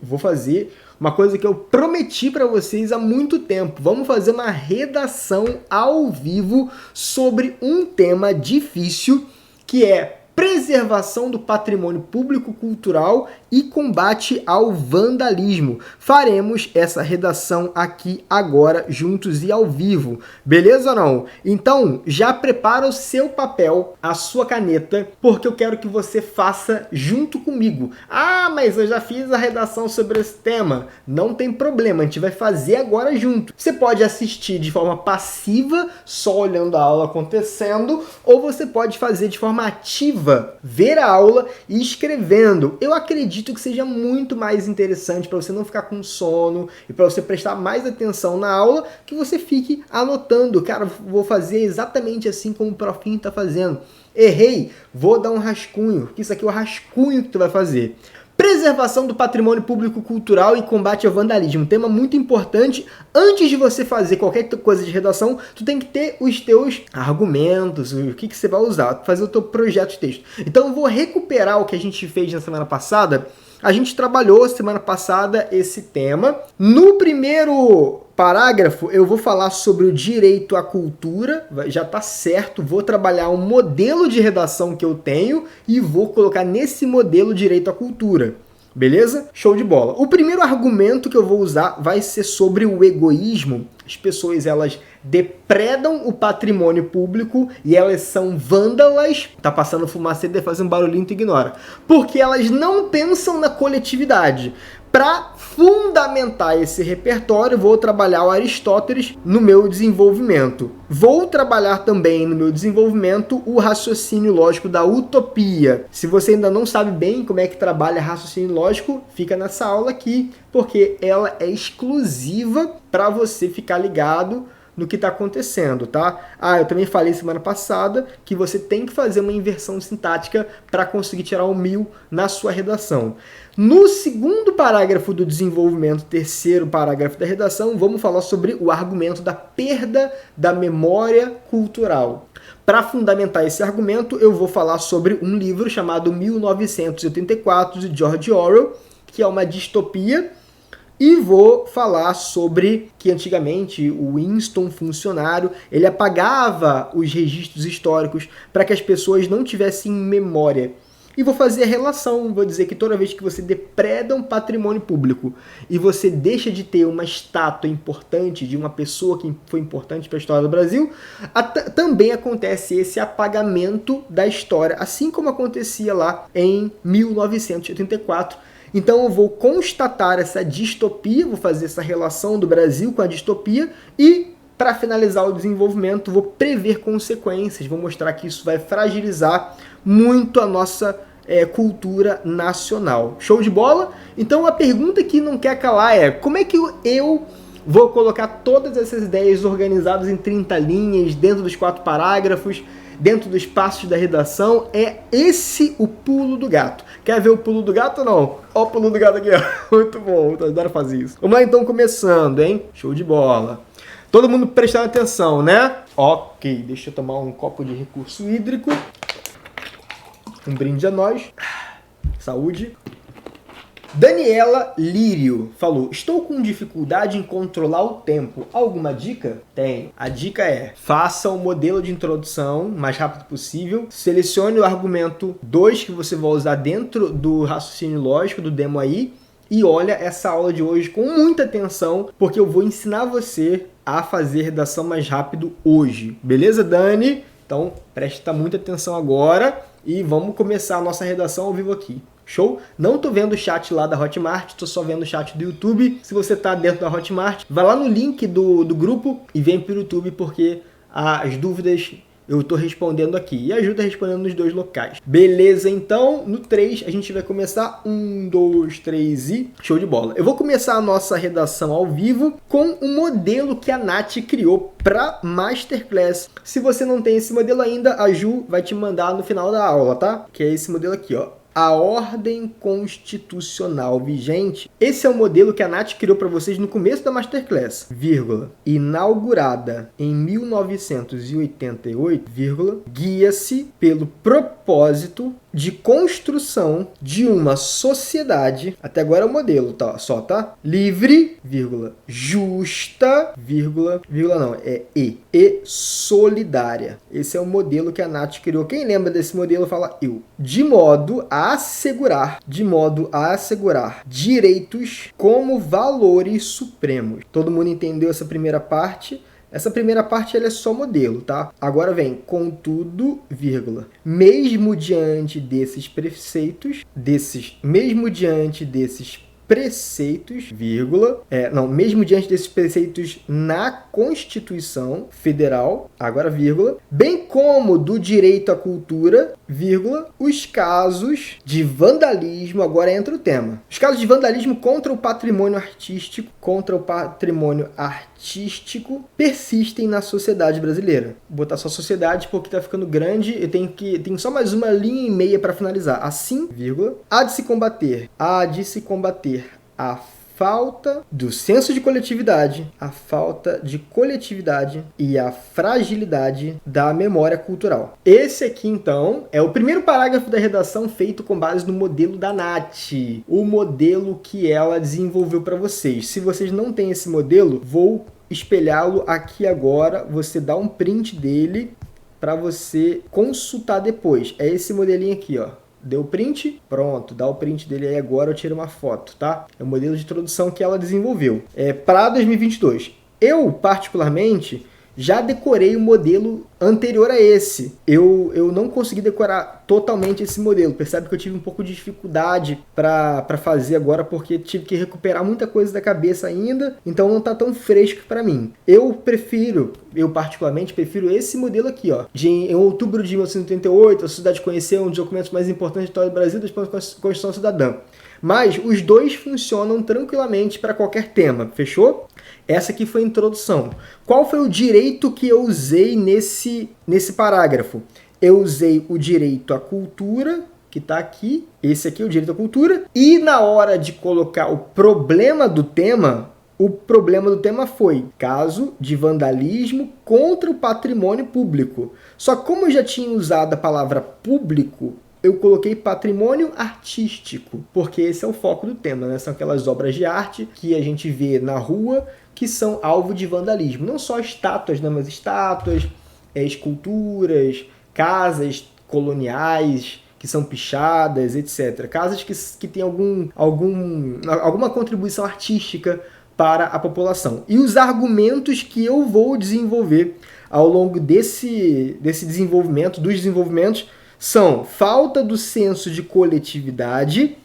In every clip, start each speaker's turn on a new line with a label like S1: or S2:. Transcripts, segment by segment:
S1: vou fazer uma coisa que eu prometi para vocês há muito tempo. Vamos fazer uma redação ao vivo sobre um tema difícil, que é preservação do patrimônio público-cultural e combate ao vandalismo. Faremos essa redação aqui agora, juntos e ao vivo. Beleza ou não? Então, já prepara o seu papel, a sua caneta, porque eu quero que você faça junto comigo. Ah, mas eu já fiz a redação sobre esse tema. Não tem problema, a gente vai fazer agora junto. Você pode assistir de forma passiva, só olhando a aula acontecendo, ou você pode fazer de forma ativa, ver a aula e escrevendo. Eu acredito que seja muito mais interessante para você não ficar com sono e para você prestar mais atenção na aula, que você fique anotando. Cara, vou fazer exatamente assim como o profinho está fazendo. Errei, vou dar um rascunho, que isso aqui é o rascunho que tu vai fazer. Preservação do patrimônio público-cultural e combate ao vandalismo. Tema muito importante. Antes de você fazer qualquer coisa de redação, tu tem que ter os teus argumentos, o que você vai usar, fazer o teu projeto de texto. Então eu vou recuperar o que a gente fez na semana passada. A gente trabalhou semana passada esse tema. No primeiro parágrafo, eu vou falar sobre o direito à cultura, já tá certo, vou trabalhar um modelo de redação que eu tenho e vou colocar nesse modelo direito à cultura. Beleza? Show de bola. O primeiro argumento que eu vou usar vai ser sobre o egoísmo. As pessoas, elas depredam o patrimônio público e elas são vândalas. Tá passando fumaça e faz um barulhinho, tu ignora. Porque elas não pensam na coletividade. Para fundamentar esse repertório, vou trabalhar o Aristóteles no meu desenvolvimento. Vou trabalhar também no meu desenvolvimento o raciocínio lógico da utopia. Se você ainda não sabe bem como é que trabalha raciocínio lógico, fica nessa aula aqui, porque ela é exclusiva para você ficar ligado no que está acontecendo, tá? Ah, eu também falei semana passada que você tem que fazer uma inversão sintática para conseguir tirar 1000 na sua redação. No segundo parágrafo do desenvolvimento, terceiro parágrafo da redação, vamos falar sobre o argumento da perda da memória cultural. Para fundamentar esse argumento, eu vou falar sobre um livro chamado 1984, de George Orwell, que é uma distopia. E vou falar sobre que antigamente o Winston, funcionário, ele apagava os registros históricos para que as pessoas não tivessem memória. E vou fazer a relação, vou dizer que toda vez que você depreda um patrimônio público e você deixa de ter uma estátua importante de uma pessoa que foi importante para a história do Brasil, também acontece esse apagamento da história, assim como acontecia lá em 1984. Então eu vou constatar essa distopia, vou fazer essa relação do Brasil com a distopia e, para finalizar o desenvolvimento, vou prever consequências, vou mostrar que isso vai fragilizar muito a nossa cultura nacional. Show de bola? Então a pergunta que não quer calar é: como é que eu vou colocar todas essas ideias organizadas em 30 linhas, dentro dos 4 parágrafos, dentro dos passos da redação? É esse o pulo do gato. Quer ver o pulo do gato ou não? Ó o pulo do gato aqui, ó. Muito bom, eu adoro fazer isso. Vamos lá então, começando, hein? Show de bola. Todo mundo prestando atenção, né? Ok, deixa eu tomar um copo de recurso hídrico. Um brinde a nós. Saúde. Daniela Lírio falou: estou com dificuldade em controlar o tempo. Alguma dica? Tem. A dica é: faça o modelo de introdução o mais rápido possível. Selecione o argumento 2 que você vai usar dentro do raciocínio lógico do demo aí. E olha essa aula de hoje com muita atenção, porque eu vou ensinar você a fazer redação mais rápido hoje. Beleza, Dani? Então, presta muita atenção agora e vamos começar a nossa redação ao vivo aqui. Show? Não tô vendo o chat lá da Hotmart, tô só vendo o chat do YouTube. Se você tá dentro da Hotmart, vai lá no link do grupo e vem pro YouTube, porque as dúvidas eu tô respondendo aqui. E ajuda respondendo nos 2 locais. Beleza, então, no 3 a gente vai começar. 1, 2, 3 e... show de bola. Eu vou começar a nossa redação ao vivo com um modelo que a Nath criou para Masterclass. Se você não tem esse modelo ainda, a Ju vai te mandar no final da aula, tá? Que é esse modelo aqui, ó. A ordem constitucional vigente. Esse é o modelo que a Nath criou para vocês no começo da Masterclass, vírgula, inaugurada em 1988, vírgula, guia-se pelo propósito de construção de uma sociedade, até agora é o modelo, tá? Só, tá? Livre, vírgula, justa, vírgula não, é e solidária. Esse é o modelo que a Nath criou. Quem lembra desse modelo fala eu. De modo a assegurar direitos como valores supremos. Todo mundo entendeu essa primeira parte? Essa primeira parte ela é só modelo, tá? Agora vem, contudo, vírgula, mesmo diante desses preceitos, vírgula, mesmo diante desses preceitos na Constituição Federal, agora vírgula, bem como do direito à cultura, vírgula, os casos de vandalismo, agora entra o tema, os casos de vandalismo contra o patrimônio artístico, persistem na sociedade brasileira. Vou botar só sociedade porque tá ficando grande, eu tenho só mais uma linha e meia para finalizar. Assim, vírgula, há de se combater a falta do senso de coletividade, e a fragilidade da memória cultural. Esse aqui, então, é o primeiro parágrafo da redação feito com base no modelo da Nath, o modelo que ela desenvolveu para vocês. Se vocês não têm esse modelo, vou espelhá-lo aqui agora, você dá um print dele para você consultar depois. É esse modelinho aqui, ó. Deu o print? Pronto, dá o print dele aí agora, eu tiro uma foto, tá? É o modelo de introdução que ela desenvolveu. Para 2022. Eu, particularmente, já decorei o modelo anterior a esse. Eu não consegui decorar totalmente esse modelo. Percebe que eu tive um pouco de dificuldade para fazer agora, porque tive que recuperar muita coisa da cabeça ainda, então não tá tão fresco para mim. Eu particularmente prefiro esse modelo aqui, ó. Em outubro de 1988, a sociedade conheceu um dos documentos mais importantes da história do Brasil, depois da Constituição Cidadã. Mas os dois funcionam tranquilamente para qualquer tema, fechou? Essa aqui foi a introdução. Qual foi o direito que eu usei nesse parágrafo? Eu usei o direito à cultura, que está aqui. Esse aqui é o direito à cultura. E na hora de colocar o problema do tema foi caso de vandalismo contra o patrimônio público. Só que como eu já tinha usado a palavra público, eu coloquei patrimônio artístico, porque esse é o foco do tema, né? São aquelas obras de arte que a gente vê na rua que são alvo de vandalismo. Não só estátuas, né? Mas estátuas, esculturas, casas coloniais que são pichadas, etc. Casas que têm alguma contribuição artística para a população. E os argumentos que eu vou desenvolver ao longo dos desenvolvimentos, são falta do senso de coletividade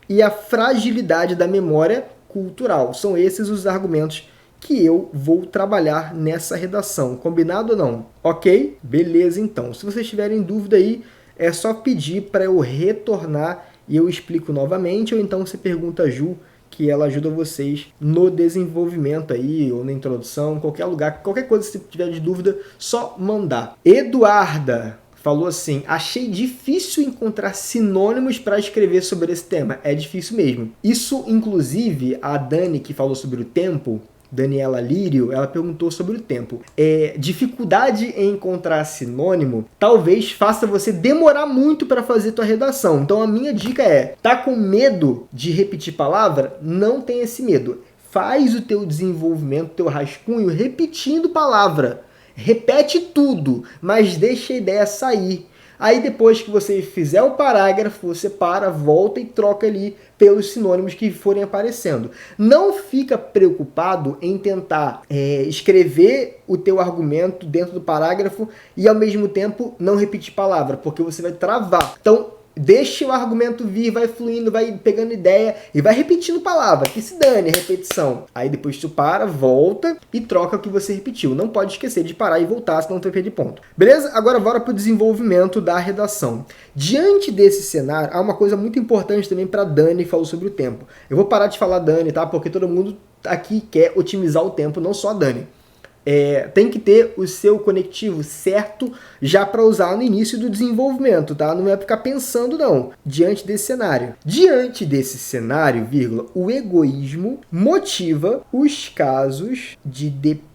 S1: e a fragilidade da memória cultural. São esses os argumentos que eu vou trabalhar nessa redação. Combinado ou não? Ok? Beleza, então. Se vocês tiverem dúvida aí, é só pedir para eu retornar e eu explico novamente, ou então você pergunta a Ju, que ela ajuda vocês no desenvolvimento aí, ou na introdução, qualquer lugar, qualquer coisa que você tiver de dúvida, só mandar. Eduarda falou assim, achei difícil encontrar sinônimos para escrever sobre esse tema. É difícil mesmo. Isso, inclusive, a Dani, que falou sobre o tempo, Daniela Lírio, ela perguntou sobre o tempo. Dificuldade em encontrar sinônimo talvez faça você demorar muito para fazer tua redação. Então a minha dica é, tá com medo de repetir palavra? Não tenha esse medo. Faz o teu desenvolvimento, teu rascunho repetindo palavra. Repete tudo, mas deixa a ideia sair. Aí depois que você fizer o parágrafo, você para, volta e troca ali pelos sinônimos que forem aparecendo. Não fica preocupado em tentar escrever o teu argumento dentro do parágrafo e ao mesmo tempo não repetir palavra, porque você vai travar. Então, deixa o argumento vir, vai fluindo, vai pegando ideia e vai repetindo palavra, que se dane a repetição. Aí depois tu para, volta e troca o que você repetiu. Não pode esquecer de parar e voltar, senão tu vai perder ponto. Beleza? Agora bora pro desenvolvimento da redação. Diante desse cenário, há uma coisa muito importante também para Dani, que falou sobre o tempo. Eu vou parar de falar Dani, tá? Porque todo mundo aqui quer otimizar o tempo, não só a Dani. Tem que ter o seu conectivo certo já para usar no início do desenvolvimento, tá? Não é ficar pensando, não. Diante desse cenário. Diante desse cenário, vírgula, o egoísmo motiva os casos de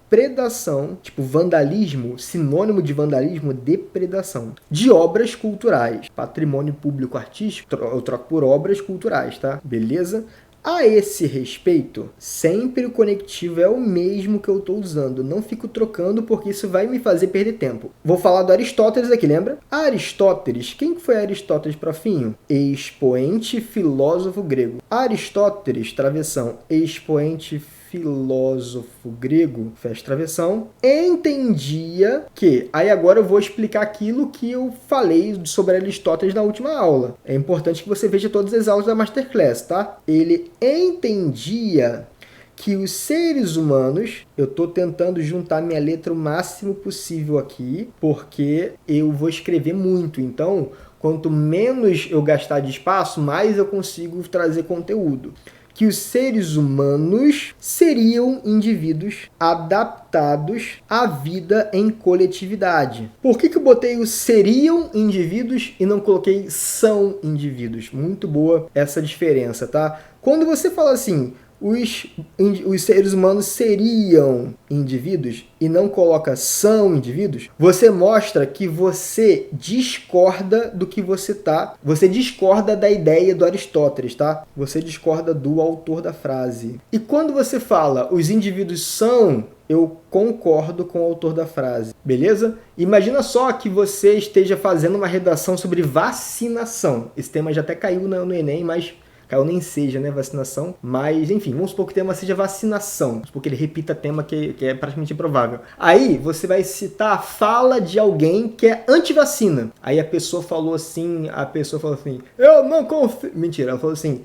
S1: depredação, tipo vandalismo, sinônimo de vandalismo, depredação, de obras culturais. Patrimônio público artístico, eu troco por obras culturais, tá? Beleza? A esse respeito, sempre o conectivo é o mesmo que eu estou usando. Não fico trocando porque isso vai me fazer perder tempo. Vou falar do Aristóteles aqui, lembra? Aristóteles, quem foi Aristóteles, profinho? Expoente filósofo grego. Aristóteles, travessão, expoente filósofo grego, fecha travessão, entendia que... Aí agora eu vou explicar aquilo que eu falei sobre Aristóteles na última aula. É importante que você veja todas as aulas da Masterclass, tá? Ele entendia que os seres humanos... Eu estou tentando juntar minha letra o máximo possível aqui, porque eu vou escrever muito. Então, quanto menos eu gastar de espaço, mais eu consigo trazer conteúdo. Que os seres humanos seriam indivíduos adaptados à vida em coletividade. Por que eu botei os seriam indivíduos e não coloquei são indivíduos? Muito boa essa diferença, tá? Quando você fala assim, os seres humanos seriam indivíduos e não coloca são indivíduos, você mostra que você discorda do que você discorda da ideia do Aristóteles, tá? Você discorda do autor da frase. E quando você fala os indivíduos são, eu concordo com o autor da frase, beleza? Imagina só que você esteja fazendo uma redação sobre vacinação. Esse tema já até caiu no Enem, mas... caiu nem seja, né, vacinação, mas enfim, vamos supor que o tema seja vacinação, vamos supor que ele repita tema que é praticamente improvável. Aí você vai citar a fala de alguém que é anti-vacina. Aí a pessoa falou assim, eu não confio... Mentira, ela falou assim,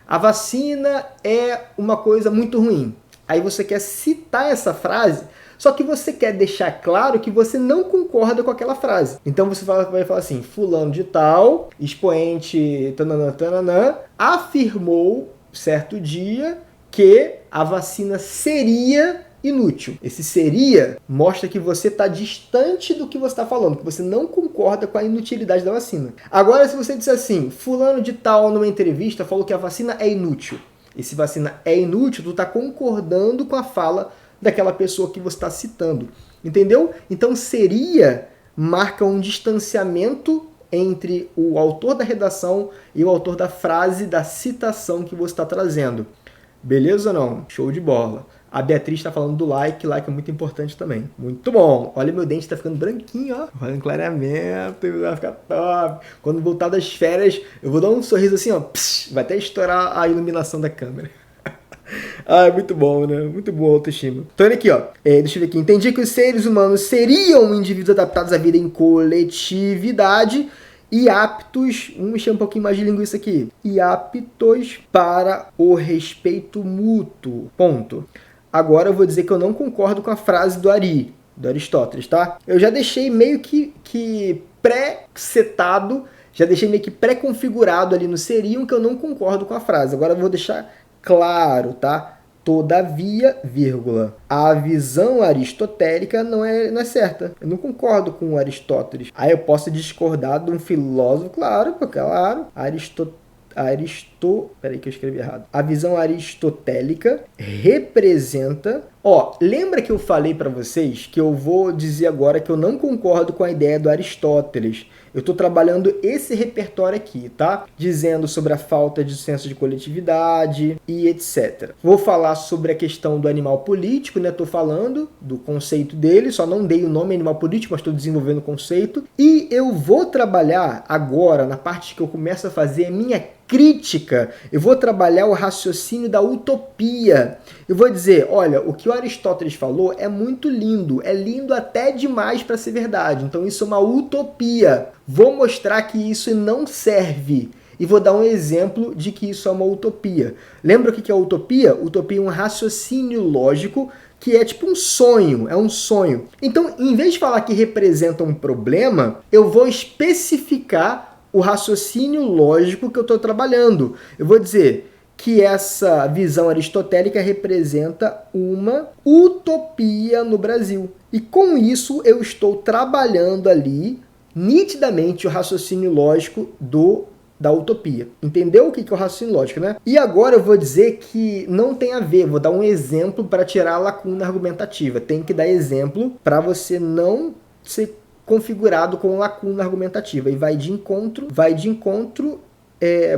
S1: a vacina é uma coisa muito ruim. Aí você quer citar essa frase, só que você quer deixar claro que você não concorda com aquela frase. Então você vai falar assim, fulano de tal, expoente tananã, tananã, afirmou certo dia que a vacina seria inútil. Esse seria mostra que você está distante do que você está falando, que você não concorda com a inutilidade da vacina. Agora, se você disser assim, fulano de tal numa entrevista falou que a vacina é inútil. E se vacina é inútil, tu está concordando com a fala daquela pessoa que você está citando. Entendeu? Então, seria marca um distanciamento entre o autor da redação e o autor da frase, da citação que você está trazendo. Beleza ou não? Show de bola. A Beatriz está falando do like é muito importante também. Muito bom. Olha, meu dente está ficando branquinho, ó. Fazendo clareamento, vai ficar top. Quando voltar das férias, eu vou dar um sorriso assim, ó. Psh, vai até estourar a iluminação da câmera. Ah, muito bom, né? Muito boa a autoestima. Então, olha aqui, ó. Deixa eu ver aqui. Entendi que os seres humanos seriam indivíduos adaptados à vida em coletividade e aptos, vamos mexer um pouquinho mais de linguiça aqui, e aptos para o respeito mútuo. Ponto. Agora eu vou dizer que eu não concordo com a frase do Aristóteles, tá? Eu já deixei meio que pré-setado, já deixei meio que pré-configurado ali no seriam que eu não concordo com a frase. Agora eu vou deixar claro, tá? Todavia, vírgula, a visão aristotélica não é certa. Eu não concordo com o Aristóteles. Aí eu posso discordar de um filósofo, claro, peraí que eu escrevi errado. A visão aristotélica representa... Ó, lembra que eu falei para vocês que eu vou dizer agora que eu não concordo com a ideia do Aristóteles. Eu estou trabalhando esse repertório aqui, tá? Dizendo sobre a falta de senso de coletividade e etc. Vou falar sobre a questão do animal político, né? Estou falando do conceito dele, só não dei o nome animal político, mas estou desenvolvendo o conceito. E eu vou trabalhar agora, na parte que eu começo a fazer a minha crítica, eu vou trabalhar o raciocínio da utopia. Eu vou dizer, olha, o que o Aristóteles falou é muito lindo, é lindo até demais para ser verdade, então isso é uma utopia. Vou mostrar que isso não serve e vou dar um exemplo de que isso é uma utopia. Lembra o que é utopia? Utopia é um raciocínio lógico que é tipo um sonho, é um sonho. Então, em vez de falar que representa um problema, eu vou especificar o raciocínio lógico que eu estou trabalhando. Eu vou dizer que essa visão aristotélica representa uma utopia no Brasil. E com isso eu estou trabalhando ali nitidamente o raciocínio lógico do da utopia. Entendeu o que é o raciocínio lógico, né? E agora eu vou dizer que não tem a ver, vou dar um exemplo para tirar a lacuna argumentativa. Tem que dar exemplo para você não ser configurado com lacuna argumentativa. E vai de encontro,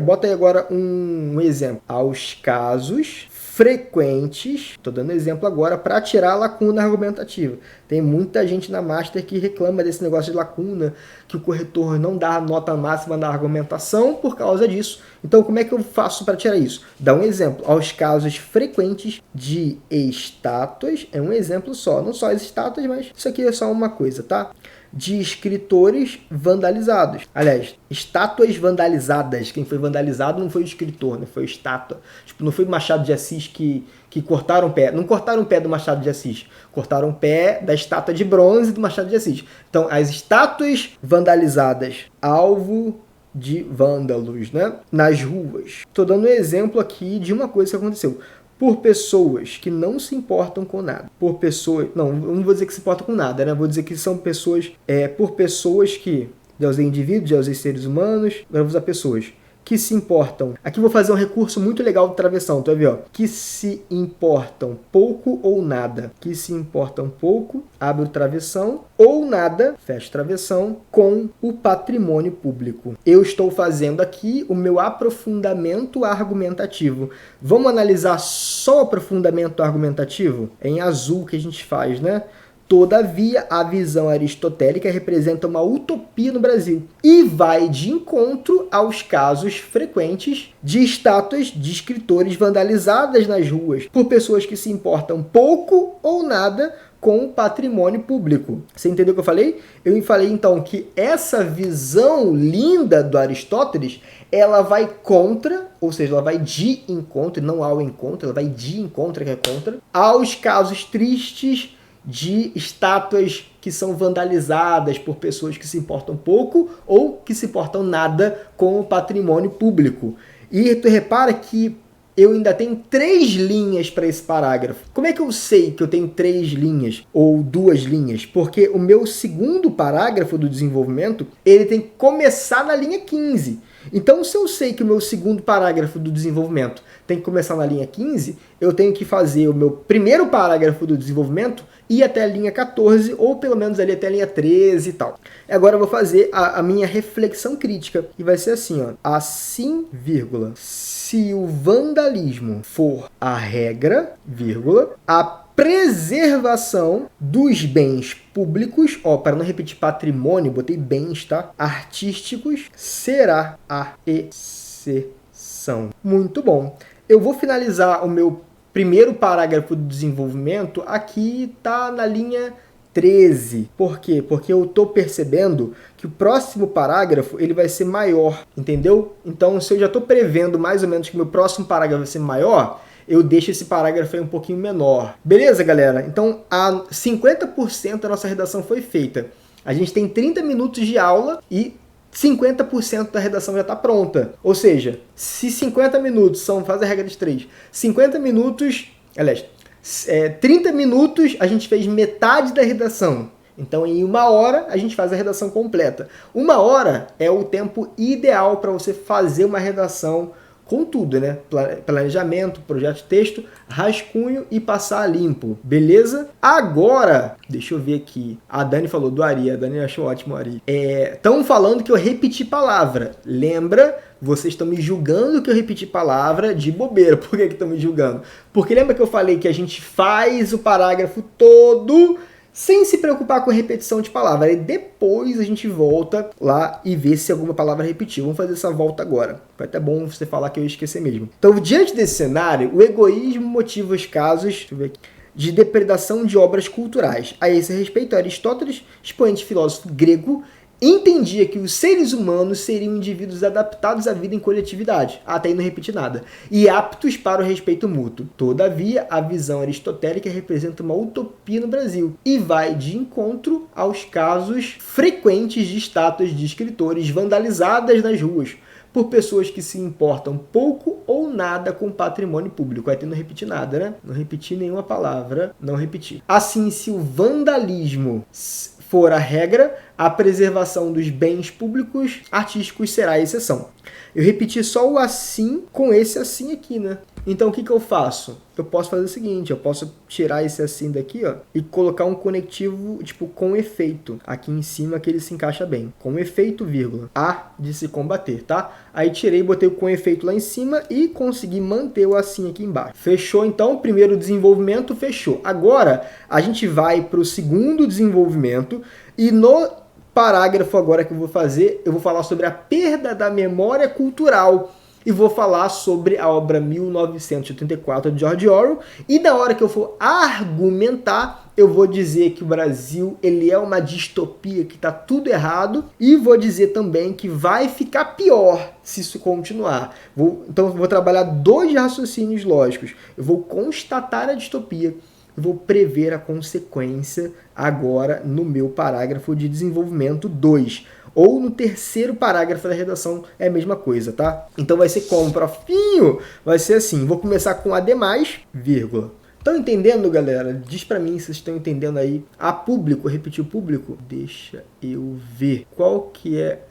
S1: bota aí agora um exemplo. Aos casos frequentes, estou dando exemplo agora para tirar a lacuna argumentativa. Tem muita gente na Master que reclama desse negócio de lacuna, que o corretor não dá a nota máxima na argumentação por causa disso. Então, como é que eu faço para tirar isso? Dá um exemplo. Aos casos frequentes de estátuas, é um exemplo só, não só as estátuas, mas isso aqui é só uma coisa, tá? De escritores vandalizados. Aliás, estátuas vandalizadas. Quem foi vandalizado não foi o escritor, né? Foi a estátua. Tipo, não foi o Machado de Assis que cortaram o pé. Não cortaram o pé do Machado de Assis. Cortaram o pé da estátua de bronze do Machado de Assis. Então, as estátuas vandalizadas, alvo de vândalos, né? Nas ruas. Estou dando um exemplo aqui de uma coisa que aconteceu. Por pessoas que não se importam com nada. Por pessoas... não vou dizer que se importam com nada, né? Vou dizer que são pessoas... por pessoas que... Já usei indivíduos, já usei seres humanos, agora vou usar pessoas que se importam. Aqui eu vou fazer um recurso muito legal do travessão, tu vai ver, ó. Que se importam pouco ou nada. Que se importam pouco, abre o travessão, ou nada, fecha o travessão, com o patrimônio público. Eu estou fazendo aqui o meu aprofundamento argumentativo. Vamos analisar só o aprofundamento argumentativo? É em azul que a gente faz, né? Todavia, a visão aristotélica representa uma utopia no Brasil e vai de encontro aos casos frequentes de estátuas de escritores vandalizadas nas ruas por pessoas que se importam pouco ou nada com o patrimônio público. Você entendeu o que eu falei? Eu falei, então, que essa visão linda do Aristóteles, ela vai contra, ou seja, ela vai de encontro, não ao encontro, ela vai de encontro, que é contra, aos casos tristes de estátuas que são vandalizadas por pessoas que se importam pouco ou que se importam nada com o patrimônio público. E tu repara que eu ainda tenho 3 linhas para esse parágrafo. Como é que eu sei que eu tenho 3 linhas ou 2 linhas? Porque o meu segundo parágrafo do desenvolvimento, ele tem que começar na linha 15. Então, se eu sei que o meu segundo parágrafo do desenvolvimento tem que começar na linha 15, eu tenho que fazer o meu primeiro parágrafo do desenvolvimento ir até a linha 14, ou pelo menos ali até a linha 13 e tal. Agora eu vou fazer a minha reflexão crítica. E vai ser assim, ó. Assim, vírgula, se o vandalismo for a regra, vírgula, a preservação dos bens públicos, ó, para não repetir patrimônio, botei bens, tá? Artísticos, será a exceção. Muito bom. Eu vou finalizar o meu primeiro parágrafo do desenvolvimento aqui, tá na linha 13. Por quê? Porque eu estou percebendo que o próximo parágrafo ele vai ser maior, entendeu? Então, se eu já estou prevendo mais ou menos que o meu próximo parágrafo vai ser maior, eu deixo esse parágrafo aí um pouquinho menor. Beleza, galera? Então, 50% da nossa redação foi feita. A gente tem 30 minutos de aula e 50% da redação já está pronta. Ou seja, se 50 minutos faz a regra de 3, 50 minutos, aliás, 30 minutos a gente fez metade da redação. Então, em 1 hora, a gente faz a redação completa. 1 hora é o tempo ideal para você fazer uma redação com tudo, né? Planejamento, projeto de texto, rascunho e passar limpo. Beleza? Agora, deixa eu ver aqui. A Dani falou do Ari. A Dani achou ótimo o Ari. Estão falando que eu repeti palavra. Lembra? Vocês estão me julgando que eu repeti palavra de bobeira. Por que estão me julgando? Porque lembra que eu falei que a gente faz o parágrafo todo sem se preocupar com a repetição de palavra. Aí depois a gente volta lá e vê se alguma palavra repetiu. Vamos fazer essa volta agora. Vai até bom você falar que eu ia esquecer mesmo. Então, diante desse cenário, o egoísmo motiva os casos, deixa eu ver aqui, de depredação de obras culturais. A esse respeito, Aristóteles, expoente filósofo grego, entendia que os seres humanos seriam indivíduos adaptados à vida em coletividade, até aí não repeti nada, e aptos para o respeito mútuo. Todavia, a visão aristotélica representa uma utopia no Brasil e vai de encontro aos casos frequentes de estátuas de escritores vandalizadas nas ruas por pessoas que se importam pouco ou nada com o patrimônio público. Aí não repeti nada, né? Não repeti nenhuma palavra, não repeti. Assim, se o vandalismo for a regra, a preservação dos bens públicos artísticos será a exceção. Eu repeti só o assim com esse assim aqui, né? Então, o que eu faço? Eu posso fazer o seguinte, eu posso tirar esse assim daqui, ó, e colocar um conectivo, tipo, com efeito, aqui em cima, que ele se encaixa bem. Com efeito, vírgula, a de se combater, tá? Aí tirei, botei o com efeito lá em cima e consegui manter o assim aqui embaixo. Fechou, então? Primeiro desenvolvimento, fechou. Agora, a gente vai para o segundo desenvolvimento e no parágrafo agora que eu vou fazer, eu vou falar sobre a perda da memória cultural e vou falar sobre a obra 1984 de George Orwell, e na hora que eu for argumentar, eu vou dizer que o Brasil ele é uma distopia, que está tudo errado, e vou dizer também que vai ficar pior se isso continuar. Então eu vou trabalhar dois raciocínios lógicos. Eu vou constatar a distopia, vou prever a consequência agora no meu parágrafo de desenvolvimento 2. Ou no terceiro parágrafo da redação é a mesma coisa, tá? Então vai ser como, profinho? Vai ser assim, vou começar com ademais, vírgula. Estão entendendo, galera? Diz pra mim se vocês estão entendendo aí. A público, repetir o público? Deixa eu ver. Qual que é?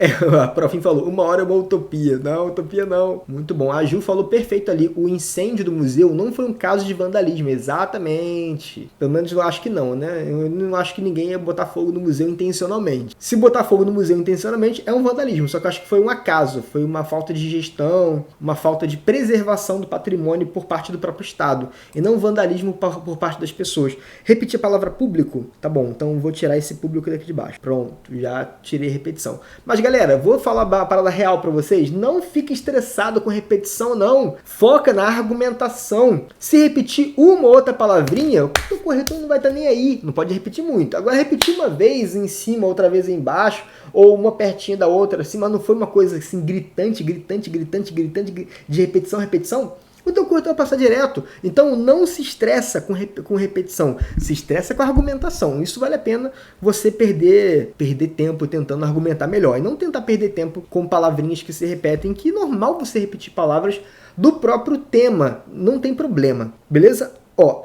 S1: A Profim falou, 1 hora é uma utopia. Não, utopia não. Muito bom. A Ju falou perfeito ali. O incêndio do museu não foi um caso de vandalismo. Exatamente. Pelo menos eu acho que não, né? Eu não acho que ninguém ia botar fogo no museu intencionalmente. Se botar fogo no museu intencionalmente, é um vandalismo. Só que eu acho que foi um acaso. Foi uma falta de gestão, uma falta de preservação do patrimônio por parte do próprio Estado. E não vandalismo por parte das pessoas. Repetir a palavra público? Tá bom, então vou tirar esse público daqui de baixo. Pronto, já tirei repetição. Mas galera, vou falar a parada real pra vocês. Não fique estressado com repetição, não. Foca na argumentação. Se repetir uma ou outra palavrinha, o corretor não vai estar nem aí. Não pode repetir muito. Agora, repetir uma vez em cima, outra vez embaixo, ou uma pertinho da outra, assim, mas não foi uma coisa assim gritante, de repetição, o teu corretor vai passar direto. Então não se estressa com repetição, se estressa com a argumentação. Isso vale a pena você perder tempo tentando argumentar melhor. E não tentar perder tempo com palavrinhas que se repetem, que é normal você repetir palavras do próprio tema. Não tem problema, beleza?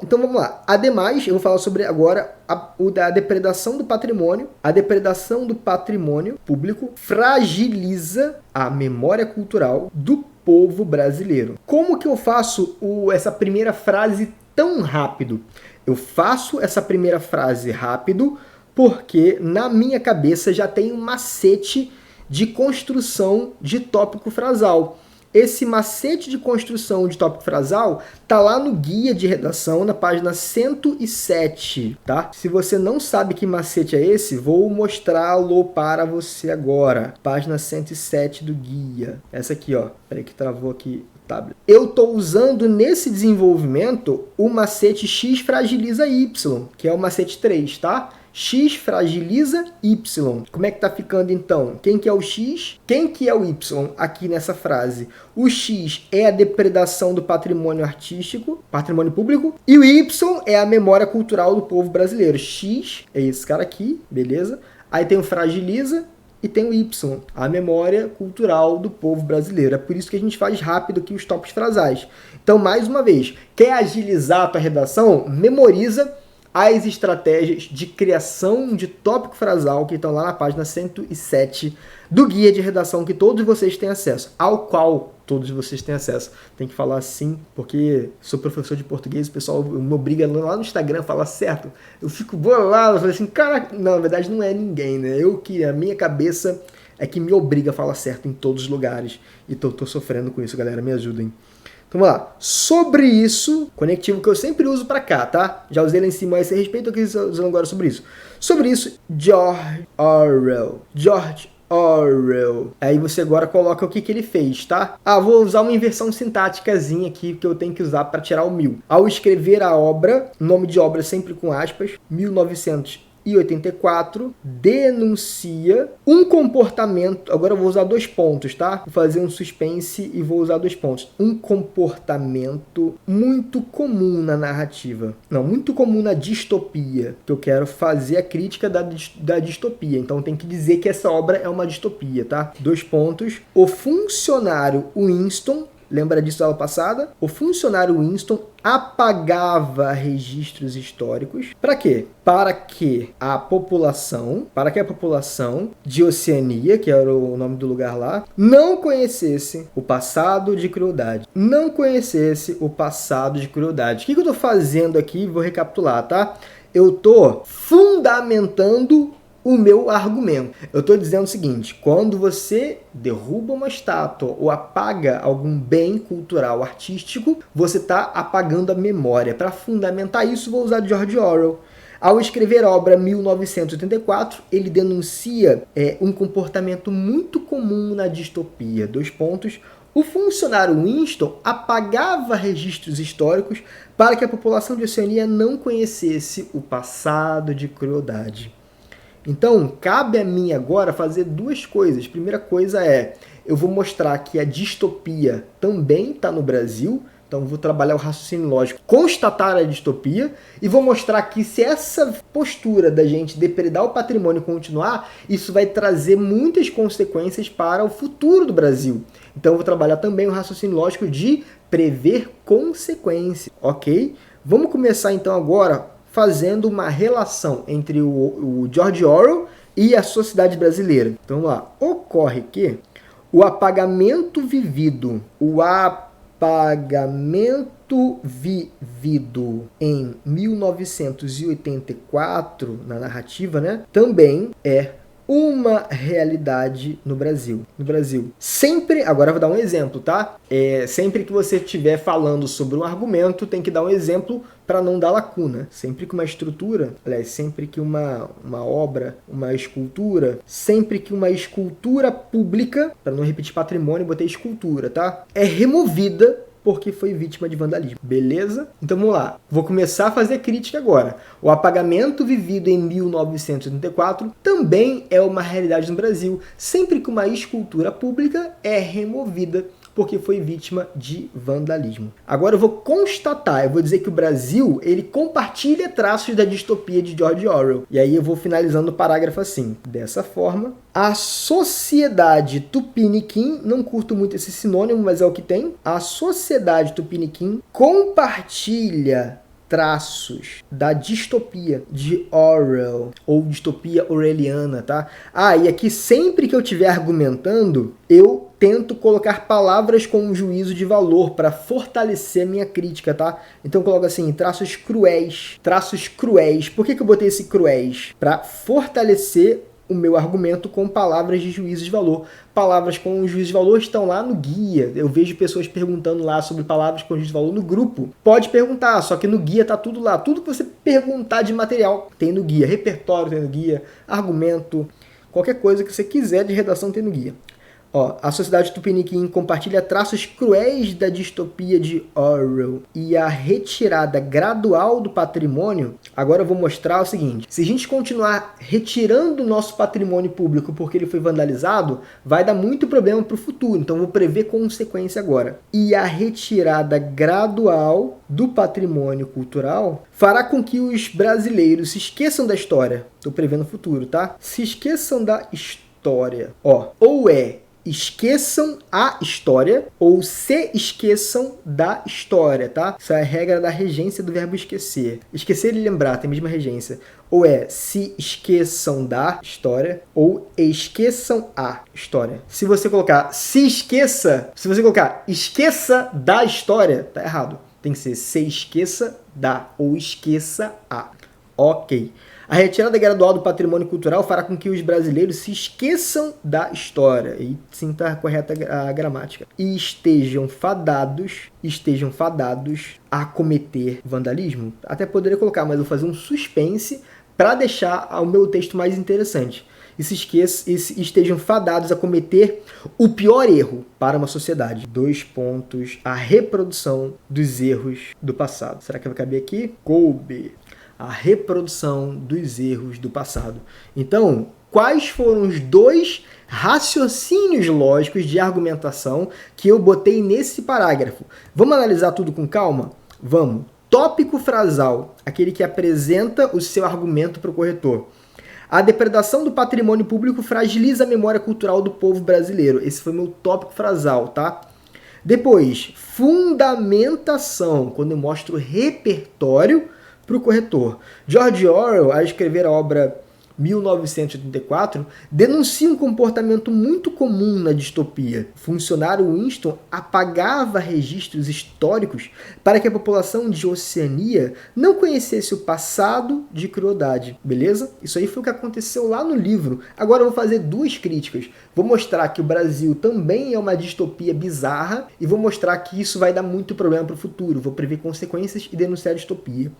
S1: Então vamos lá. Ademais, eu vou falar sobre agora a depredação do patrimônio. A depredação do patrimônio público fragiliza a memória cultural do povo brasileiro. Como que eu faço essa primeira frase tão rápido? Eu faço essa primeira frase rápido porque na minha cabeça já tem um macete de construção de tópico frasal. Esse macete de construção de tópico frasal tá lá no guia de redação, na página 107, tá? Se você não sabe que macete é esse, vou mostrá-lo para você agora. Página 107 do guia. Essa aqui, ó. Peraí que travou aqui o tablet. Eu tô usando nesse desenvolvimento o macete X fragiliza Y, que é o macete 3, tá? X fragiliza Y. Como é que tá ficando então? Quem que é o X? Quem que é o Y aqui nessa frase? O X é a depredação do patrimônio artístico, patrimônio público, e o Y é a memória cultural do povo brasileiro. X é esse cara aqui, beleza? Aí tem o fragiliza e tem o Y, a memória cultural do povo brasileiro. É por isso que a gente faz rápido aqui os tópicos frasais. Então, mais uma vez, quer agilizar a tua redação? Memoriza as estratégias de criação de tópico frasal que estão lá na página 107 do guia de redação que todos vocês têm acesso, ao qual todos vocês têm acesso. Tem que falar assim, porque sou professor de português, o pessoal me obriga lá no Instagram a falar certo. Eu fico bolado, eu falo assim, cara, não, na verdade não é ninguém, né? A minha cabeça é que me obriga a falar certo em todos os lugares. E tô sofrendo com isso, galera, me ajudem. Então vamos lá. Sobre isso, conectivo que eu sempre uso para cá, tá? Já usei lá em cima a esse respeito, eu quis usando agora sobre isso. Sobre isso, George Orwell. Aí você agora coloca o que ele fez, tá? Vou usar uma inversão sintáticazinha aqui que eu tenho que usar para tirar o 1000. Ao escrever a obra, nome de obra sempre com aspas, 1984, denuncia um comportamento, agora eu vou usar 2 pontos, tá? Vou fazer um suspense e vou usar 2 pontos. Um comportamento muito comum na narrativa. Não, muito comum na distopia, que eu quero fazer a crítica da distopia. Então tem que dizer que essa obra é uma distopia, tá? 2 pontos. O funcionário Winston Lembra disso da aula passada? O funcionário Winston apagava registros históricos. Para quê? Para que a população de Oceania, que era o nome do lugar lá, não conhecesse o passado de crueldade. Não conhecesse o passado de crueldade. O que eu estou fazendo aqui? Vou recapitular, tá? Eu estou fundamentando o meu argumento. Eu estou dizendo o seguinte: quando você derruba uma estátua ou apaga algum bem cultural artístico, você está apagando a memória. Para fundamentar isso, vou usar George Orwell. Ao escrever a obra 1984, ele denuncia um comportamento muito comum na distopia. O funcionário Winston apagava registros históricos para que a população de Oceania não conhecesse o passado de crueldade. Então, cabe a mim agora fazer duas coisas. Primeira coisa eu vou mostrar que a distopia também está no Brasil. Então, vou trabalhar o raciocínio lógico, constatar a distopia, e vou mostrar que se essa postura da gente depredar o patrimônio continuar, isso vai trazer muitas consequências para o futuro do Brasil. Então, vou trabalhar também o raciocínio lógico de prever consequências, ok? Vamos começar então agora fazendo uma relação entre o George Orwell e a sociedade brasileira. Então vamos lá. Ocorre que o apagamento vivido em 1984, na narrativa, né, também é uma realidade no Brasil. Sempre, agora eu vou dar um exemplo, tá? Sempre que você estiver falando sobre um argumento, tem que dar um exemplo para não dar lacuna. Sempre que uma estrutura, sempre que uma obra, uma escultura, sempre que uma escultura pública, para não repetir patrimônio, botei escultura, tá? É removida porque foi vítima de vandalismo. Beleza? Então vamos lá. Vou começar a fazer crítica agora. O apagamento vivido em 1984 também é uma realidade no Brasil, sempre que uma escultura pública é removida porque foi vítima de vandalismo. Agora eu vou constatar, eu vou dizer que o Brasil, ele compartilha traços da distopia de George Orwell. E aí eu vou finalizando o parágrafo assim. Dessa forma, a sociedade tupiniquim, não curto muito esse sinônimo, mas é o que tem. A sociedade tupiniquim compartilha traços da distopia de Orwell, ou distopia orwelliana, tá? E aqui sempre que eu estiver argumentando, eu tento colocar palavras com um juízo de valor para fortalecer a minha crítica, tá? Então eu coloco assim, traços cruéis. Por que eu botei esse cruéis? Para fortalecer o meu argumento com palavras de juízo de valor. Palavras com juízo de valor estão lá no guia. Eu vejo pessoas perguntando lá sobre palavras com juízo de valor no grupo. Pode perguntar, só que no guia tá tudo lá. Tudo que você perguntar de material tem no guia. Repertório tem no guia, argumento, qualquer coisa que você quiser de redação tem no guia. A sociedade tupiniquim compartilha traços cruéis da distopia de Orwell e a retirada gradual do patrimônio. Agora eu vou mostrar o seguinte: se a gente continuar retirando o nosso patrimônio público porque ele foi vandalizado, vai dar muito problema para o futuro. Então eu vou prever consequência agora. E a retirada gradual do patrimônio cultural fará com que os brasileiros se esqueçam da história. Estou prevendo o futuro, tá? Se esqueçam da história. Ou esqueçam a história ou se esqueçam da história, tá? Isso é a regra da regência do verbo esquecer. Esquecer e lembrar tem a mesma regência. Ou se esqueçam da história ou esqueçam a história. Se você colocar esqueça da história, tá errado. Tem que ser se esqueça da ou esqueça a. Ok. A retirada gradual do patrimônio cultural fará com que os brasileiros se esqueçam da história, e sim está correta a gramática, e estejam fadados a cometer vandalismo. Até poderia colocar, mas eu vou fazer um suspense para deixar o meu texto mais interessante. E estejam fadados a cometer o pior erro para uma sociedade. A reprodução dos erros do passado. Será que vai caber aqui? Coube. A reprodução dos erros do passado. Então, quais foram os dois raciocínios lógicos de argumentação que eu botei nesse parágrafo? Vamos analisar tudo com calma? Vamos. Tópico frasal, aquele que apresenta o seu argumento para o corretor. A depredação do patrimônio público fragiliza a memória cultural do povo brasileiro. Esse foi meu tópico frasal, tá? Depois, fundamentação, quando eu mostro o repertório para o corretor. George Orwell, ao escrever a obra 1984, denuncia um comportamento muito comum na distopia. O funcionário Winston apagava registros históricos para que a população de Oceania não conhecesse o passado de crueldade. Beleza? Isso aí foi o que aconteceu lá no livro. Agora eu vou fazer duas críticas. Vou mostrar que o Brasil também é uma distopia bizarra e vou mostrar que isso vai dar muito problema para o futuro. Vou prever consequências e denunciar a distopia.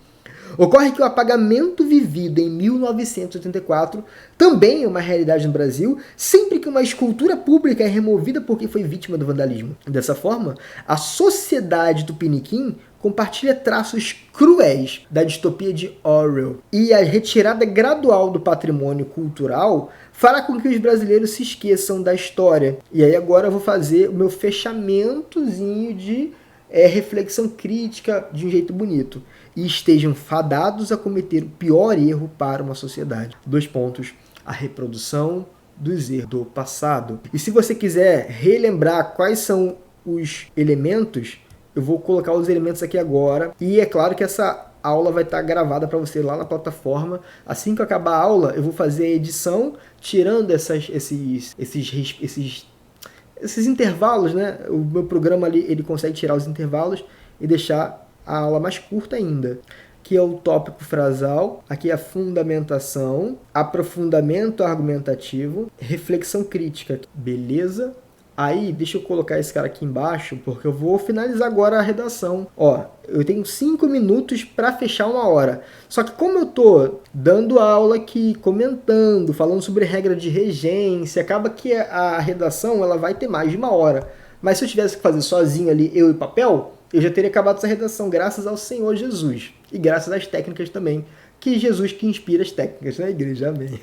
S1: Ocorre que o apagamento vivido em 1984 também é uma realidade no Brasil, sempre que uma escultura pública é removida porque foi vítima do vandalismo. Dessa forma, a sociedade do Piniquim compartilha traços cruéis da distopia de Orwell. E a retirada gradual do patrimônio cultural fará com que os brasileiros se esqueçam da história. E aí agora eu vou fazer o meu fechamentozinho de reflexão crítica de um jeito bonito. E estejam fadados a cometer o pior erro para uma sociedade. 2 pontos. A reprodução dos erros do passado. E se você quiser relembrar quais são os elementos, eu vou colocar os elementos aqui agora. E é claro que essa aula vai estar gravada para você lá na plataforma. Assim que eu acabar a aula, eu vou fazer a edição, tirando esses intervalos, né? O meu programa ali, ele consegue tirar os intervalos e deixar a aula mais curta ainda. Aqui é o tópico frasal, aqui é a fundamentação, aprofundamento argumentativo, reflexão crítica. Beleza? Aí, deixa eu colocar esse cara aqui embaixo, porque eu vou finalizar agora a redação. Ó, eu tenho 5 minutos para fechar 1 hora. Só que como eu tô dando aula aqui, comentando, falando sobre regra de regência, acaba que a redação ela vai ter mais de 1 hora. Mas se eu tivesse que fazer sozinho ali, eu e papel, eu já teria acabado essa redação, graças ao Senhor Jesus. E graças às técnicas também, que Jesus que inspira as técnicas na igreja, amém.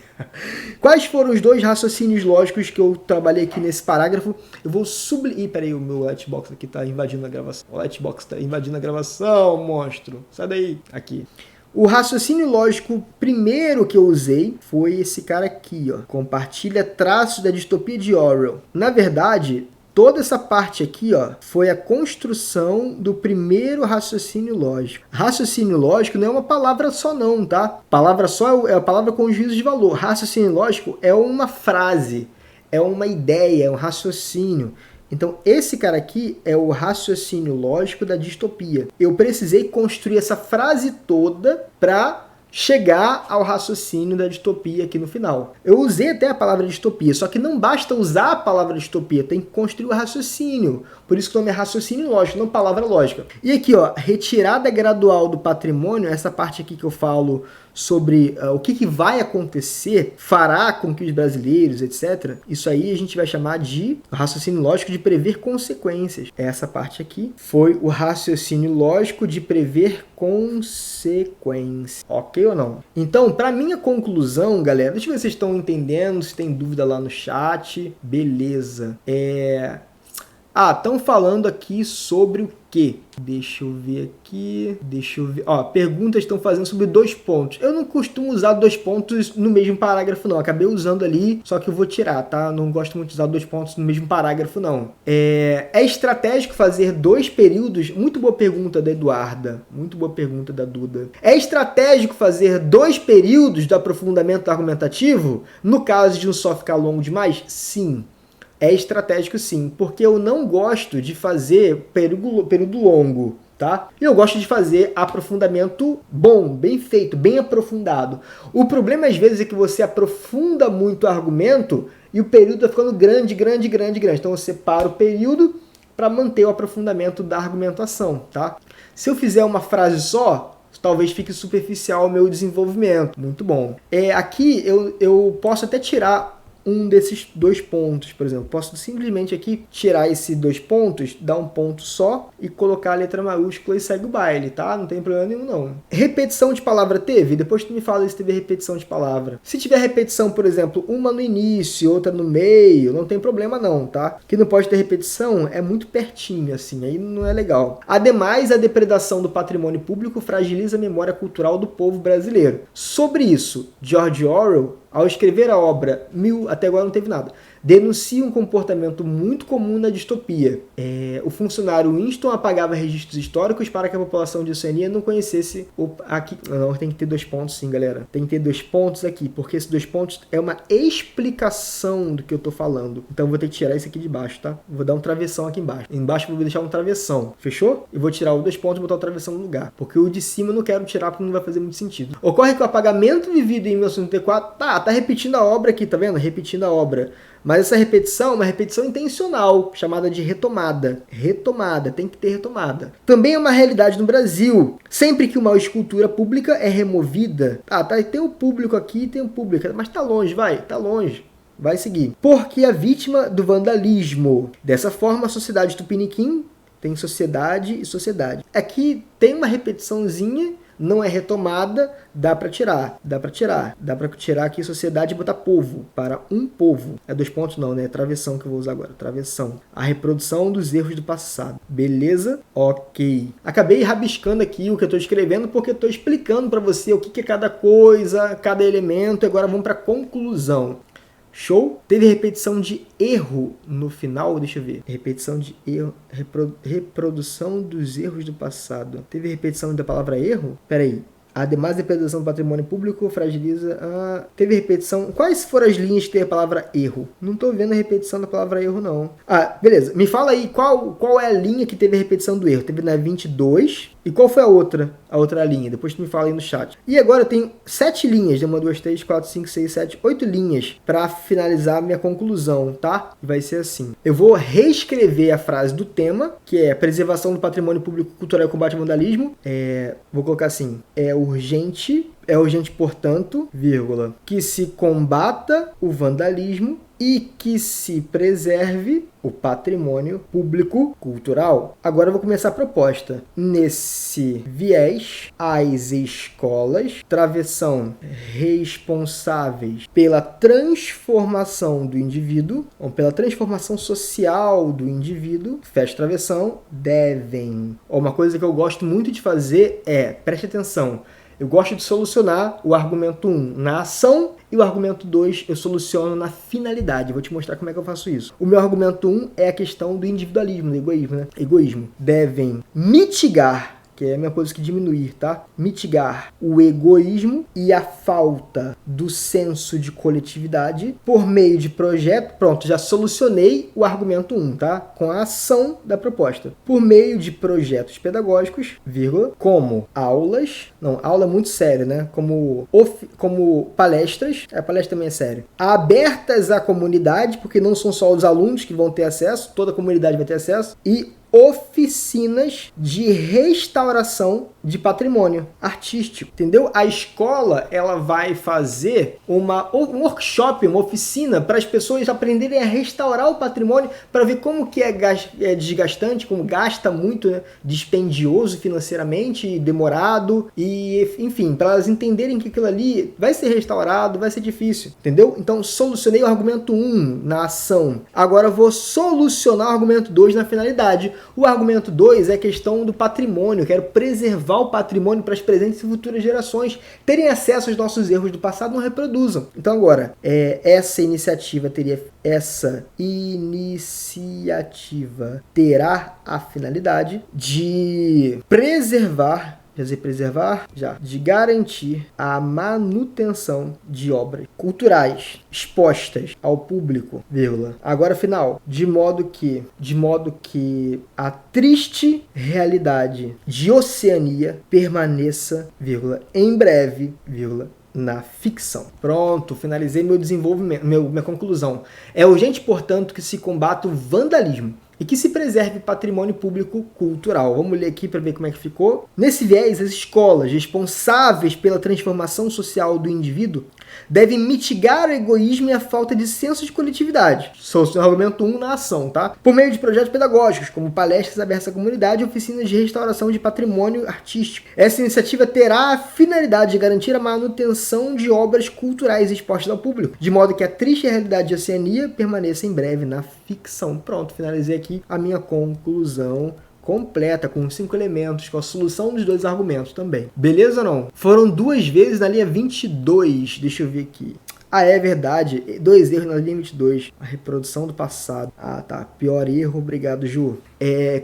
S1: Quais foram os 2 raciocínios lógicos que eu trabalhei aqui nesse parágrafo? Eu vou sublinhar... Ih, peraí, o meu lightbox aqui tá invadindo a gravação. O lightbox tá invadindo a gravação, monstro. Sai daí. Aqui. O raciocínio lógico primeiro que eu usei foi esse cara aqui, ó. Compartilha traços da distopia de Orwell. Na verdade, toda essa parte aqui, ó, foi a construção do primeiro raciocínio lógico. Raciocínio lógico não é uma palavra só não, tá? Palavra só é a palavra com juízo de valor. Raciocínio lógico é uma frase, é uma ideia, é um raciocínio. Então, esse cara aqui é o raciocínio lógico da distopia. Eu precisei construir essa frase toda para chegar ao raciocínio da distopia aqui no final. Eu usei até a palavra distopia, só que não basta usar a palavra distopia, tem que construir o raciocínio. Por isso que o nome é raciocínio lógico, não palavra lógica. E aqui, ó, retirada gradual do patrimônio, essa parte aqui que eu falo sobre o que vai acontecer, fará com que os brasileiros, etc. Isso aí a gente vai chamar de raciocínio lógico de prever consequências. Essa parte aqui foi o raciocínio lógico de prever consequências. Ok ou não? Então, para minha conclusão, galera, deixa eu ver se vocês estão entendendo, se tem dúvida lá no chat. Beleza. Estão falando aqui sobre o quê? Deixa eu ver aqui. Ó, perguntas estão fazendo sobre 2 pontos. Eu não costumo usar 2 pontos no mesmo parágrafo, não. Acabei usando ali, só que eu vou tirar, tá? Não gosto muito de usar 2 pontos no mesmo parágrafo, não. É estratégico fazer 2 períodos? Muito boa pergunta da Eduarda. Muito boa pergunta da Duda. É estratégico fazer 2 períodos do aprofundamento argumentativo? No caso de um só ficar longo demais? Sim. É estratégico sim, porque eu não gosto de fazer período longo, tá? E eu gosto de fazer aprofundamento bom, bem feito, bem aprofundado. O problema às vezes é que você aprofunda muito o argumento e o período está ficando grande. Então você para o período para manter o aprofundamento da argumentação, tá? Se eu fizer uma frase só, talvez fique superficial o meu desenvolvimento. Muito bom. Aqui eu posso até tirar um desses 2 pontos, por exemplo. Posso simplesmente aqui tirar esses 2 pontos, dar um ponto só e colocar a letra maiúscula e segue o baile, tá? Não tem problema nenhum, não. Repetição de palavra teve? Depois tu me fala se teve repetição de palavra. Se tiver repetição, por exemplo, uma no início, outra no meio, não tem problema não, tá? Que não pode ter repetição é muito pertinho, assim, aí não é legal. Ademais, a depredação do patrimônio público fragiliza a memória cultural do povo brasileiro. Sobre isso, George Orwell, ao escrever a obra, até agora não teve nada, denuncia um comportamento muito comum na distopia. O funcionário Winston apagava registros históricos para que a população de Oceania não conhecesse aqui. Não, tem que ter 2 pontos sim, galera. Tem que ter 2 pontos aqui, porque esses 2 pontos é uma explicação do que eu tô falando. Então eu vou ter que tirar isso aqui de baixo, tá? Vou dar um travessão aqui embaixo. Embaixo eu vou deixar um travessão. Fechou? Eu vou tirar os 2 pontos e botar o travessão no lugar. Porque o de cima eu não quero tirar porque não vai fazer muito sentido. Ocorre que o apagamento vivido em 1934... Tá repetindo a obra aqui, tá vendo? Repetindo a obra. Mas essa repetição é uma repetição intencional, chamada de retomada. Retomada, tem que ter retomada. Também é uma realidade no Brasil. Sempre que uma escultura pública é removida... tem o público aqui, tem o público, mas tá longe, tá longe. Vai seguir. Porque a vítima do vandalismo. Dessa forma, a sociedade Tupiniquim tem sociedade e sociedade. Aqui tem uma repetiçãozinha, não é retomada, dá para tirar. Dá para tirar aqui sociedade e botar povo, para um povo. É 2 pontos não, né? É travessão que eu vou usar agora. Travessão. A reprodução dos erros do passado. Beleza? Ok. Acabei rabiscando aqui o que eu estou escrevendo porque eu estou explicando para você o que é cada coisa, cada elemento. Agora vamos para a conclusão. Show? Teve repetição de erro no final, deixa eu ver. Repetição de erro, reprodução dos erros do passado. Teve repetição da palavra erro? Peraí. Ademais da repetição do patrimônio público, fragiliza... teve repetição... Quais foram as linhas que tem a palavra erro? Não estou vendo a repetição da palavra erro, não. Beleza. Me fala aí qual é a linha que teve a repetição do erro. Teve na 22... E qual foi a outra linha? Depois tu me fala aí no chat. E agora eu tenho 7 linhas. 1, 2, 3, 4, 5, 6, 7, 8 linhas para finalizar a minha conclusão, tá? Vai ser assim. Eu vou reescrever a frase do tema, que é preservação do patrimônio público cultural e combate ao vandalismo. Vou colocar assim. É urgente, portanto, vírgula, que se combata o vandalismo e que se preserve o patrimônio público cultural. Agora eu vou começar a proposta. Nesse viés, as escolas, travessão, responsáveis pela transformação do indivíduo, ou pela transformação social do indivíduo, fecha travessão, devem. Uma coisa que eu gosto muito de fazer preste atenção, eu gosto de solucionar o argumento 1 na ação e o argumento 2 eu soluciono na finalidade. Vou te mostrar como é que eu faço isso. O meu argumento 1 é a questão do individualismo, do egoísmo, né? Egoísmo. Devem mitigar, que é a mesma coisa que diminuir, tá? Mitigar o egoísmo e a falta do senso de coletividade por meio de projeto. Pronto, já solucionei o argumento 1, tá? Com a ação da proposta. Por meio de projetos pedagógicos, vírgula, como aulas, não, aula é muito sério, né? Como palestras, a palestra também é sério. Abertas à comunidade, porque não são só os alunos que vão ter acesso, toda a comunidade vai ter acesso, e oficinas de restauração de patrimônio artístico, entendeu? A escola, ela vai fazer um workshop, uma oficina para as pessoas aprenderem a restaurar o patrimônio, para ver como que é desgastante, como gasta muito, né? Dispendioso financeiramente, demorado, e enfim, para elas entenderem que aquilo ali vai ser restaurado, vai ser difícil, entendeu? Então, solucionei o argumento 1 na ação. Agora eu vou solucionar o argumento 2 na finalidade. O argumento 2 é a questão do patrimônio. Eu quero preservar o patrimônio para as presentes e futuras gerações terem acesso aos nossos erros do passado e não reproduzam. Então agora, essa iniciativa terá a finalidade de preservar, de garantir a manutenção de obras culturais expostas ao público, vírgula. Agora final, de modo que a triste realidade de Oceania permaneça, vírgula, em breve, vírgula, na ficção. Pronto, finalizei meu desenvolvimento, minha conclusão. É urgente, portanto, que se combata o vandalismo e que se preserve patrimônio público cultural. Vamos ler aqui para ver como é que ficou. Nesse viés, as escolas responsáveis pela transformação social do indivíduo devem mitigar o egoísmo e a falta de senso de coletividade. Solução argumento 1 na ação, tá? Por meio de projetos pedagógicos, como palestras abertas à comunidade e oficinas de restauração de patrimônio artístico. Essa iniciativa terá a finalidade de garantir a manutenção de obras culturais expostas ao público, de modo que a triste realidade de Oceania permaneça em breve na ficção. Pronto, finalizei aqui a minha conclusão completa, com 5 elementos, com a solução dos 2 argumentos também. Beleza ou não? Foram 2 vezes na linha 22. Deixa eu ver aqui. Ah, é verdade. 2 erros na limite 2. A reprodução do passado. Ah, tá. Pior erro, obrigado, Ju.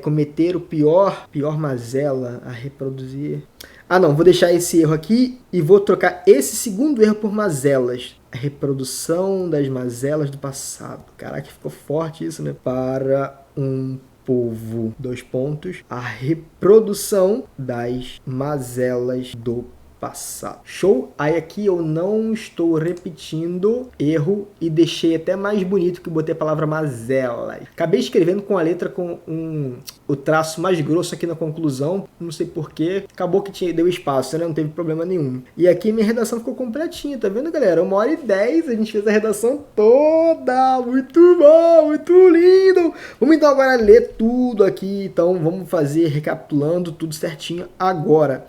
S1: Cometer o pior mazela, a reproduzir. Ah, não. Vou deixar esse erro aqui e vou trocar esse segundo erro por mazelas. A reprodução das mazelas do passado. Caraca, ficou forte isso, né? Para um povo. 2 pontos. A reprodução das mazelas do passado. Show? Aí aqui eu não estou repetindo erro e deixei até mais bonito que botei a palavra mazela. Acabei escrevendo com a letra com o traço mais grosso aqui na conclusão, não sei porquê, acabou que deu espaço, né? Não teve problema nenhum. E aqui minha redação ficou completinha, tá vendo, galera? 1h10, a gente fez a redação toda, muito bom, muito lindo! Vamos então agora ler tudo aqui, então vamos fazer recapitulando tudo certinho agora.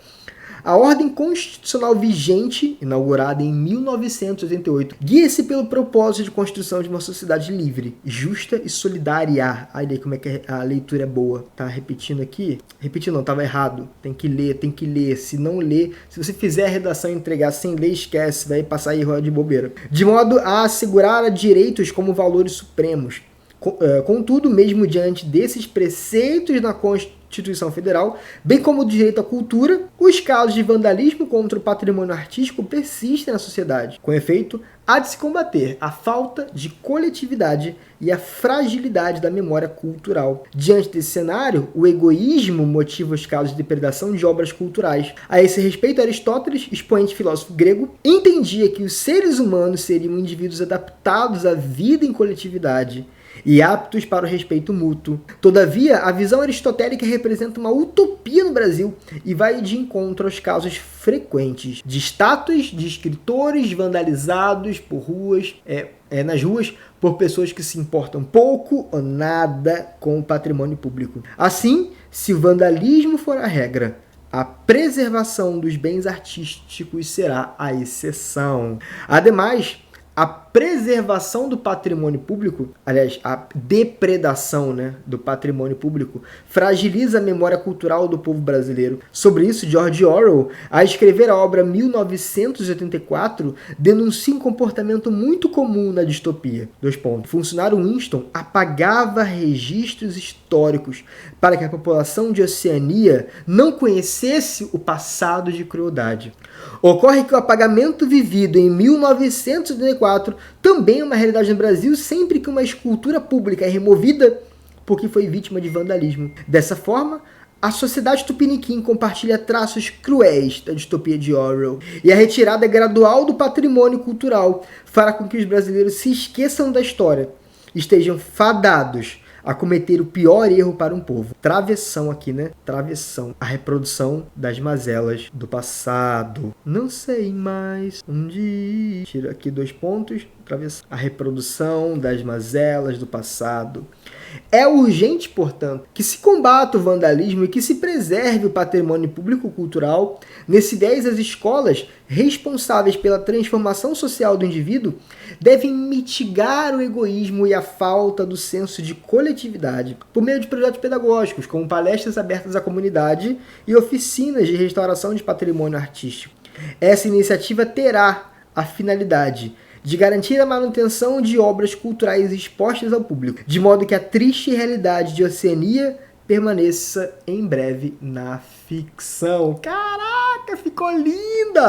S1: A ordem constitucional vigente, inaugurada em 1988, guia-se pelo propósito de construção de uma sociedade livre, justa e solidária. Olha aí como é que a leitura é boa. Tá repetindo aqui? Repetindo não, tava errado. Tem que ler. Se não ler, se você fizer a redação e entregar sem ler, esquece, vai passar erro de bobeira. De modo a assegurar direitos como valores supremos. Contudo, mesmo diante desses preceitos na Constituição Federal, bem como o direito à cultura, os casos de vandalismo contra o patrimônio artístico persistem na sociedade. Com efeito, há de se combater a falta de coletividade e a fragilidade da memória cultural. Diante desse cenário, o egoísmo motiva os casos de depredação de obras culturais. A esse respeito, Aristóteles, expoente filósofo grego, entendia que os seres humanos seriam indivíduos adaptados à vida em coletividade e aptos para o respeito mútuo. Todavia, a visão aristotélica representa uma utopia no Brasil e vai de encontro aos casos frequentes de estátuas de escritores vandalizados nas ruas por pessoas que se importam pouco ou nada com o patrimônio público. Assim, se o vandalismo for a regra, a preservação dos bens artísticos será a exceção. Ademais, a preservação do patrimônio público, aliás, a depredação, do patrimônio público, fragiliza a memória cultural do povo brasileiro. Sobre isso, George Orwell, a escrever a obra 1984, denuncia um comportamento muito comum na distopia. O funcionário Winston apagava registros históricos para que a população de Oceania não conhecesse o passado de crueldade. Ocorre que o apagamento vivido em 1984 também é uma realidade no Brasil sempre que uma escultura pública é removida porque foi vítima de vandalismo. Dessa forma, a sociedade tupiniquim compartilha traços cruéis da distopia de Orwell, e a retirada gradual do patrimônio cultural fará com que os brasileiros se esqueçam da história, estejam fadados a cometer o pior erro para um povo. Travessão aqui, Travessão. A reprodução das mazelas do passado. Não sei mais onde... Tira aqui 2 pontos. Travessão. A reprodução das mazelas do passado. É urgente, portanto, que se combata o vandalismo e que se preserve o patrimônio público-cultural. Nesse 10, as escolas, responsáveis pela transformação social do indivíduo, devem mitigar o egoísmo e a falta do senso de coletividade por meio de projetos pedagógicos, como palestras abertas à comunidade e oficinas de restauração de patrimônio artístico. Essa iniciativa terá a finalidade de garantir a manutenção de obras culturais expostas ao público, de modo que a triste realidade de Oceania permaneça em breve na ficção. Caraca, ficou linda!